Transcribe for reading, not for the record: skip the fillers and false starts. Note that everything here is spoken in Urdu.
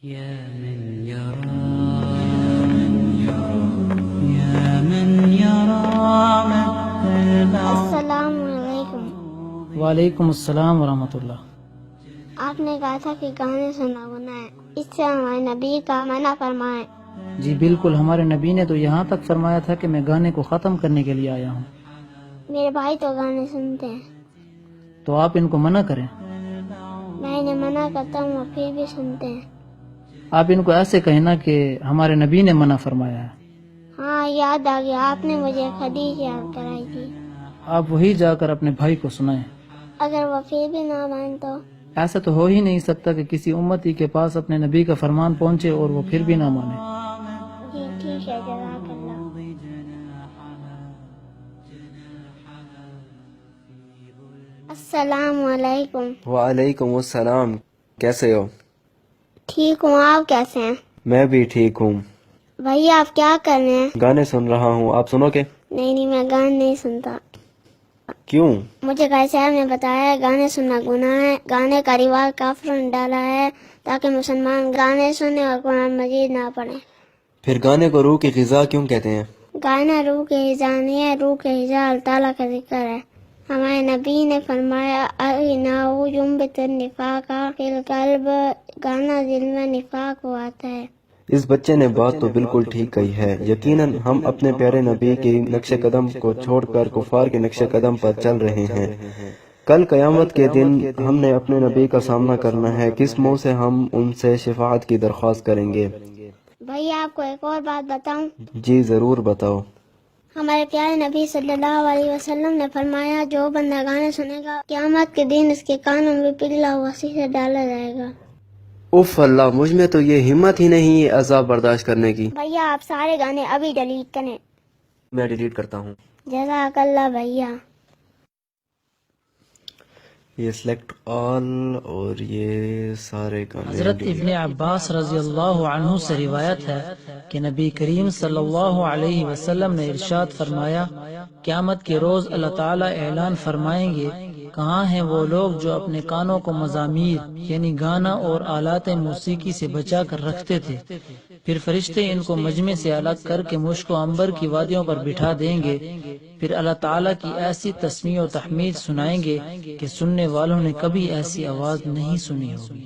يا من يرى يا من يرى مثل السلام علیکم۔ وعلیکم السلام ورحمۃ اللہ۔ آپ نے کہا تھا کہ گانے سننا گناہ ہے، اس سے ہمارے نبی کا منع فرمائیں۔ جی بالکل، ہمارے نبی نے تو یہاں تک فرمایا تھا کہ میں گانے کو ختم کرنے کے لیے آیا ہوں، میرے بھائی تو گانے سنتے ہیں، تو آپ ان کو منع کریں۔ میں انہیں منع کرتا ہوں وہ پھر بھی سنتے ہیں۔ آپ ان کو ایسے کہنا کہ ہمارے نبی نے منع فرمایا ہے۔ ہاں یاد آ گیا، آپ نے مجھے ایک حدیث یاد کرائی تھی۔ آپ وہی جا کر اپنے بھائی کو سنائیں۔ اگر وہ پھر بھی نہ مان تو ایسا تو ہو ہی نہیں سکتا کہ کسی امتی کے پاس اپنے نبی کا فرمان پہنچے اور وہ پھر بھی نہ مانے۔ جی ٹھیک ہے، جزاک اللہ۔ السلام علیکم۔ وعلیکم السلام، کیسے ہو؟ ٹھیک ہوں، آپ کیسے ہیں؟ میں بھی ٹھیک ہوں۔ بھیا آپ کیا کر رہے ہیں؟ گانے سن رہا ہوں، آپ سنو گے؟ نہیں میں گانے نہیں سنتا۔ کیوں؟ مجھے قائد صاحب نے بتایا ہے گانے سننا گناہ ہے، گانے کا رواج کافروں نے ڈالا ہے تاکہ مسلمان گانے سنیں اور قرآن مجید نہ پڑھیں۔ پھر گانے کو روح کی غذا کیوں کہتے ہیں؟ گانا روح کے غذا نہیں ہے، روح کے غذا اللہ تعالیٰ کا ذکر ہے۔ ہمارے نبی نے فرمایا الغناء ينبت النفاق فی القلب، گانا دل میں نفاق کو آتا ہے۔ اس بچے نے بات تو بالکل ٹھیک کہی ہے۔ یقیناً ہم اپنے پیارے نبی کے نقش قدم کو چھوڑ کر کفار کے نقش قدم پر چل رہے ہیں۔ کل قیامت کے دن ہم نے اپنے نبی کا سامنا کرنا ہے، کس منہ سے ہم ان سے شفاعت کی درخواست کریں گے؟ بھائی آپ کو ایک اور بات بتاؤں؟ جی ضرور بتاؤ۔ ہمارے پیارے نبی صلی اللہ علیہ وسلم نے فرمایا جو بندہ گانے سنے گا قیامت کے دن اس کے کانوں میں پگھلا ہوا شیشہ ڈالا جائے گا۔ اف اللہ، مجھ میں تو یہ ہمت ہی نہیں یہ عذاب برداشت کرنے کی۔ بھیا آپ سارے گانے ابھی ڈیلیٹ کریں۔ میں ڈیلیٹ کرتا ہوں۔ جزاک اللہ بھیا۔ یہ سلیکٹ آل اور یہ سارے گانے حضرت ابن عباس رضی اللہ عنہ سے روایت ہے کہ نبی کریم صلی اللہ علیہ وسلم نے ارشاد فرمایا، قیامت کے روز اللہ تعالیٰ اعلان فرمائیں گے، کہاں ہیں وہ لوگ جو اپنے کانوں کو مزامیر یعنی گانا اور آلات موسیقی سے بچا کر رکھتے تھے؟ پھر فرشتے ان کو مجمع سے الگ کر کے مشک و عنبر کی وادیوں پر بٹھا دیں گے، پھر اللہ تعالیٰ کی ایسی تسمیع و تحمید سنائیں گے کہ سننے والوں نے کبھی ایسی آواز نہیں سنی ہوگی۔